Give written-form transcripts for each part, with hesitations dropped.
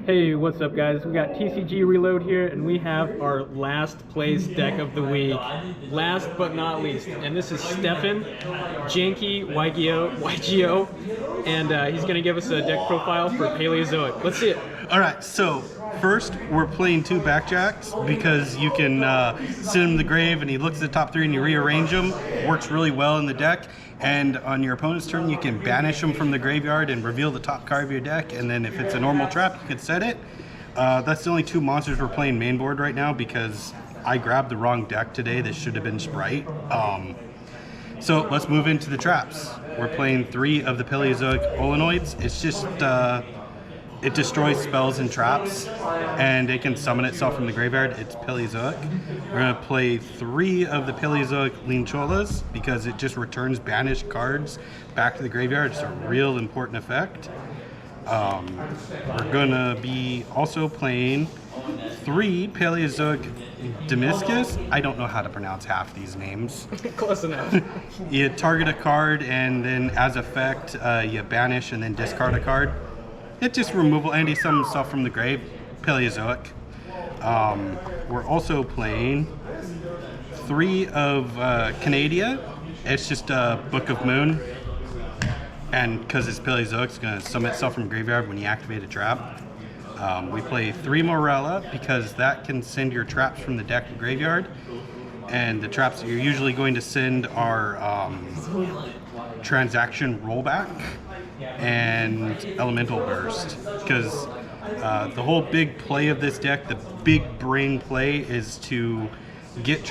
Hey, what's up guys? We got TCG Reload here and we have our last place deck of the week. Last but not least. And this is Stefan, YankyYGO, and he's going to give us a deck profile for Paleozoic. Let's see it. Alright, so first we're playing 2 backjacks because you can send him to the grave and he looks at the top 3 and you rearrange them. Works really well in the deck. And on your opponent's turn, you can banish them from the graveyard and reveal the top card of your deck. And then if it's a normal trap, you can set it. That's the only 2 monsters we're playing main board right now because I grabbed the wrong deck today. This should have been Sprite. So let's move into the traps. We're playing 3 of the Paleozoic Olenoids. It's just, it destroys spells and traps, and it can summon itself from the graveyard. It's Paleozoic. We're going to play 3 of the Paleozoic Lincholas because it just returns banished cards back to the graveyard. It's a real important effect. We're going to be also playing 3 Paleozoic Damascus. I don't know how to pronounce half these names. Close enough. You target a card, and then as effect, you banish and then discard a card. It's just removal, and he summons himself from the grave. Paleozoic. We're also playing 3 of Canadia. It's just a Book of Moon, and because it's Paleozoic, it's going to summon itself from graveyard when you activate a trap. We play 3 Morella because that can send your traps from the deck to graveyard, and the traps that you're usually going to send are Transaction Rollback and Elemental Burst, because the whole big play of this deck, the big brain play, is to get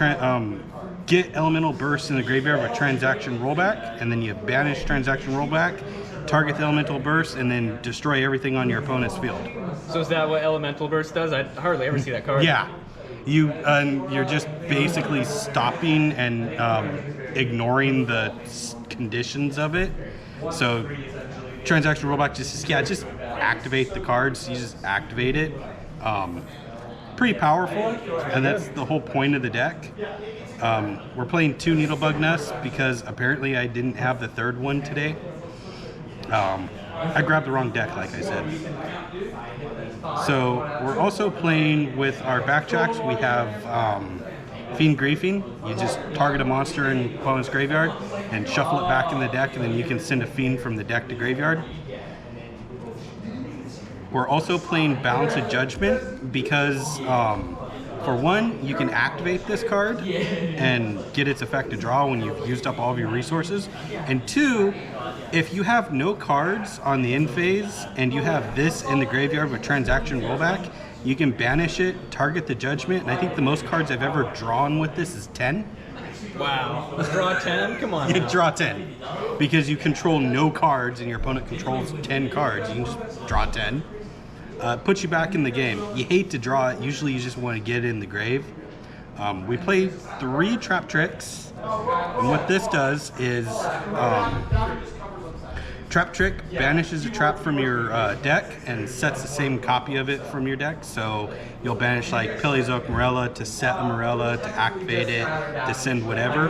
Elemental Burst in the graveyard with Transaction Rollback, and then you banish Transaction Rollback, target the Elemental Burst, and then destroy everything on your opponent's field. So is that what Elemental Burst does? I hardly ever see that card. Yeah. You're just basically stopping and ignoring the conditions of it. So Transaction Rollback just activate the cards. You just activate it. Pretty powerful, and that's the whole point of the deck. We're playing 2 Needlebug Nests because apparently I didn't have the 3rd one today. I grabbed the wrong deck, like I said. So we're also playing with our backjacks. We have Fiend Griefing. You just target a monster in opponent's graveyard and shuffle it back in the deck, and then you can send a Fiend from the deck to graveyard. We're also playing Balance of Judgment because, for one, you can activate this card and get its effect to draw when you've used up all of your resources. And 2, if you have no cards on the end phase and you have this in the graveyard with Transaction Rollback, you can banish it, target the Judgment, and I think the most cards I've ever drawn with this is 10. Wow. Let's draw 10? Come on. You draw 10. Because you control no cards and your opponent controls 10 cards. You can just draw 10. Puts you back in the game. You hate to draw it. Usually you just want to get it in the grave. We play 3 Trap Tricks. And what this does is Trap Trick banishes a trap from your deck and sets the same copy of it from your deck. So you'll banish like Paleozoic Morella to set a Morella, to activate it, to send whatever.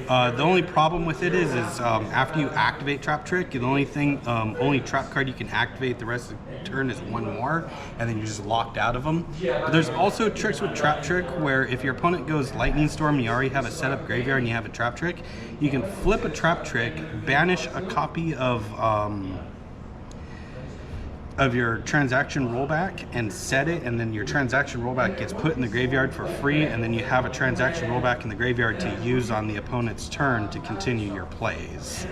The only problem with it is after you activate Trap Trick, the only trap card you can activate the rest of the turn is 1 more, and then you're just locked out of them. But there's also tricks with Trap Trick where if your opponent goes Lightning Storm and you already have a set up graveyard and you have a Trap Trick, you can flip a Trap Trick, banish a copy of your Transaction Rollback and set it, and then your Transaction Rollback gets put in the graveyard for free, and then you have a Transaction Rollback in the graveyard to use on the opponent's turn to continue your plays.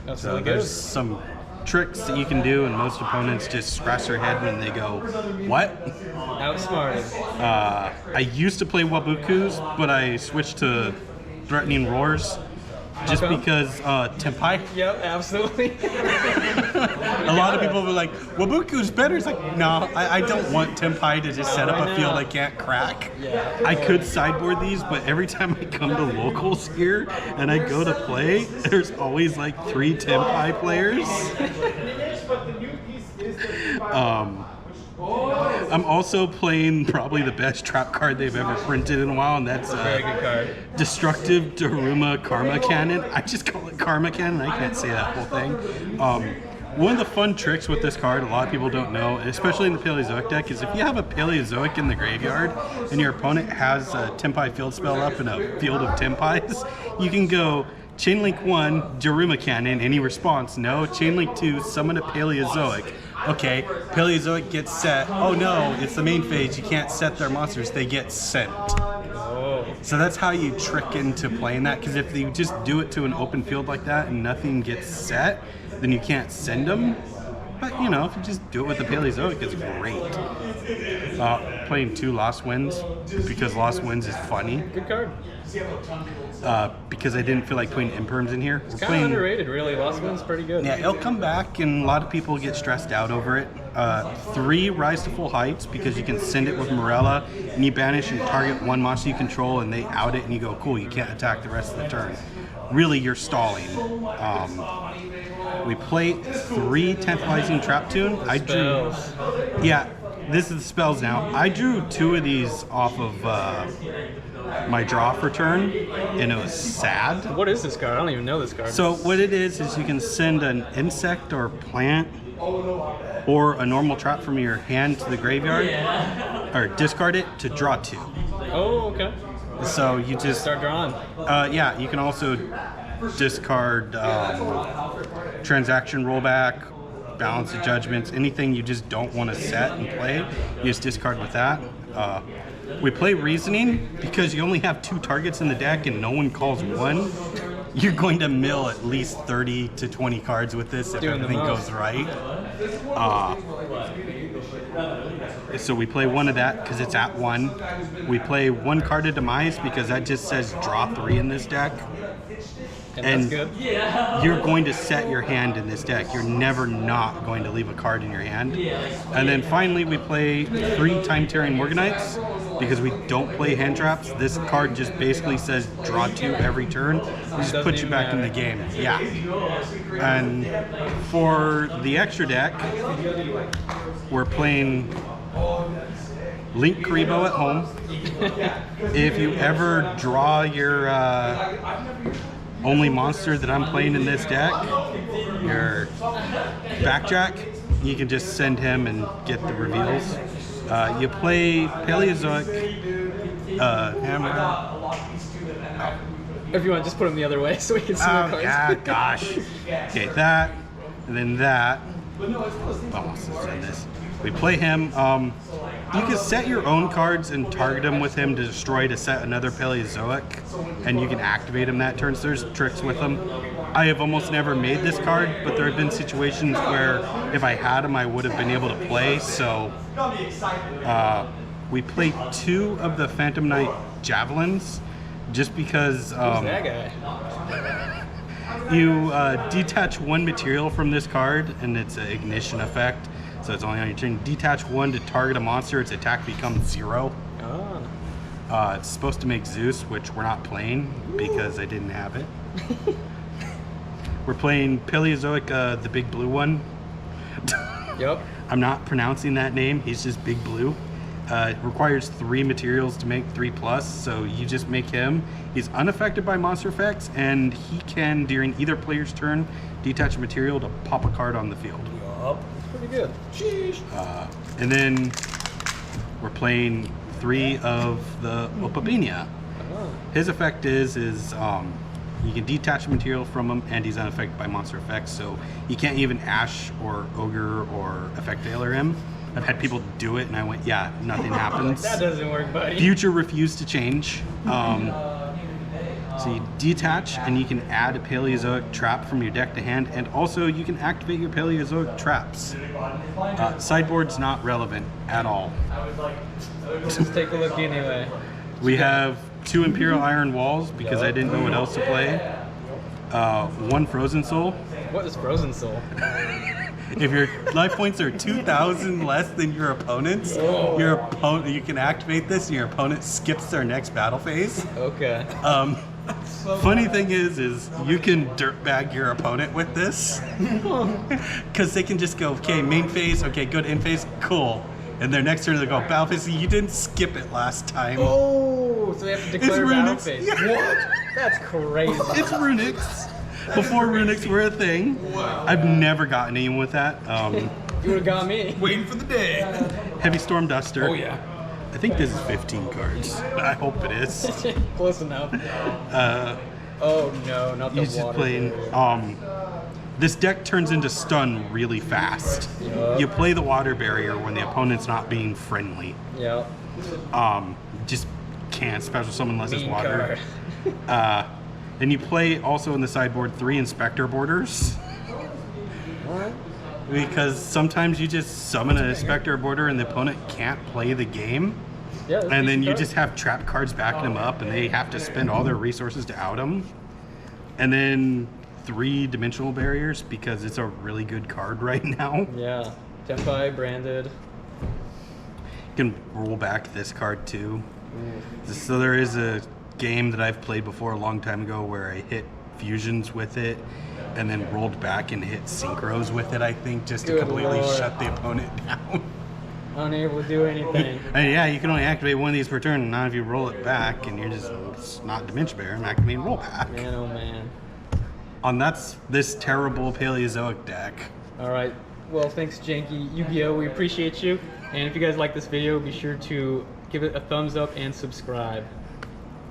That's So really good. there's some tricks that you can do, and most opponents just scratch their head when they go, what? Outsmarted. I used to play Wabukus, but I switched to Threatening Roars. Just because Tempai. Yep, absolutely. A lot of people were like, Wabuku's better. It's like, no, I don't want Tempai to just set up a field I can't crack. Yeah. I could sideboard these, but every time I come to locals here and I go to play, there's always like 3 Tempai players. I'm also playing probably the best trap card they've ever printed in a while, and that's Very good card. Destructive Daruma Karma Cannon. I just call it Karma Cannon. I can't say that whole thing. One of the fun tricks with this card, a lot of people don't know, especially in the Paleozoic deck, is if you have a Paleozoic in the graveyard and your opponent has a Tempai field spell up and a field of Tempais, you can go Chainlink 1, Daruma Cannon, any response, no. Chainlink 2, summon a Paleozoic. Okay, Paleozoic gets set. Oh no, it's the main phase, you can't set their monsters, they get sent. So that's how you trick into playing that, because if you just do it to an open field like that and nothing gets set, then you can't send them. But you know, if you just do it with the Paleozoic, it's great. Playing 2 Lost Winds, because Lost Winds is funny. Good card. Because I didn't feel like putting imperms in here. It's kind of underrated, really. Lost Winds pretty good. Yeah, it'll come back, and a lot of people get stressed out over it. 3 Rise to Full Heights, because you can send it with Morella, and you banish and target one monster you control, and they out it, and you go, cool, you can't attack the rest of the turn. Really, you're stalling. We play 3 Tantalizing Trap Tune. I drew. Yeah, this is the spells now. I drew 2 of these off of my draw for turn, and it was sad. What is this card? I don't even know this card. So what it is you can send an insect or plant or a normal trap from your hand to the graveyard, or discard it to draw 2. Oh, okay. So you just start drawing. Yeah, you can also discard transaction rollback, balance of judgments, anything you just don't want to set and play, you just discard with that. We play reasoning because you only have 2 targets in the deck and no one calls 1. You're going to mill at least 30 to 20 cards with this if everything goes right. So we play 1 of that because it's at 1. We play 1 card of Demise because that just says draw 3 in this deck. And that's good. You're going to set your hand in this deck. You're never not going to leave a card in your hand. And then finally we play 3 Time Tearing Morganites because we don't play hand traps. This card just basically says draw 2 every turn. It just puts you back in the game. Yeah. And for the extra deck, we're playing Link Karibo at home. If you ever draw your only monster that I'm playing in this deck, your Backjack, you can just send him and get the reveals. You play Paleozoic Hammer. If you want, just put him the other way so we can see the cards. Yeah, gosh. Okay, that, and then that. Almost send this. We play him. You can set your own cards and target him with him to destroy to set another Paleozoic, and you can activate him that turn, so there's tricks with him. I have almost never made this card, but there have been situations where if I had him, I would have been able to play, so we play 2 of the Phantom Knight Javelins, just because... Who's that guy? You detach 1 material from this card, and it's an ignition effect. So it's only on your turn. Detach 1 to target a monster, its attack becomes 0. Oh. It's supposed to make Zeus, which we're not playing because I didn't have it. We're playing Paleozoic, the big blue one. Yep. I'm not pronouncing that name, he's just big blue. It requires 3 materials to make 3+, so you just make him. He's unaffected by monster effects, and he can, during either player's turn, detach a material to pop a card on the field. Yup. Pretty good. Sheesh. And then we're playing 3 of the Opabinia. His effect is you can detach a material from him, and he's unaffected by monster effects, so you can't even Ash or Ogre or Effect Veiler him. I've had people do it, and I went, yeah, nothing happens. That doesn't work, buddy. Future refused to change. So you detach, and you can add a Paleozoic trap from your deck to hand, and also you can activate your Paleozoic traps. Sideboard's not relevant at all. Just take a look anyway. We have 2 Imperial Iron Walls because I didn't know what else to play. 1 Frozen Soul. What is Frozen Soul? If your life points are 2,000 less than your opponent's, you can activate this, and your opponent skips their next battle phase. Okay. Funny thing is you can dirtbag your opponent with this, because they can just go, okay, main phase, okay, good, end phase, cool, and their next turn they go battle phase. You didn't skip it last time. Oh, so they have to declare battle phase. Yeah. What? That's crazy. It's Runics. before runics were a thing. I've never gotten anyone with that. You would've got me. Waiting for the day. Heavy Storm Duster. Oh yeah. I think this is 15 cards. I hope it is. Close enough. Oh no, not the He's just water. playing. This deck turns into stun really fast. Yup. You play the water barrier when the opponent's not being friendly. Yeah. Just can't special summon unless it's Mean water. card. And you play also in the sideboard 3 Inspector Borders. What? Because sometimes you just summon an Inspector Border and the opponent can't play the game. Yeah. that's And then decent you card. just have trap cards backing them up and they have to spend all their resources to out them. And then 3-dimensional barriers because it's a really good card right now. Yeah. Tempai branded. You can roll back this card too. So there is a game that I've played before a long time ago where I hit fusions with it and then rolled back and hit synchros with it, I think, just to Good completely Lord. shut the opponent down. Unable to do anything. And yeah, you can only activate one of these per turn, and now if you roll it back and you're just it's not Dimension Bear, I'm activating rollback. Man, oh man. And that's this terrible Paleozoic deck. All right. Well, thanks, YankyYGO. We appreciate you. And if you guys like this video, be sure to give it a thumbs up and subscribe.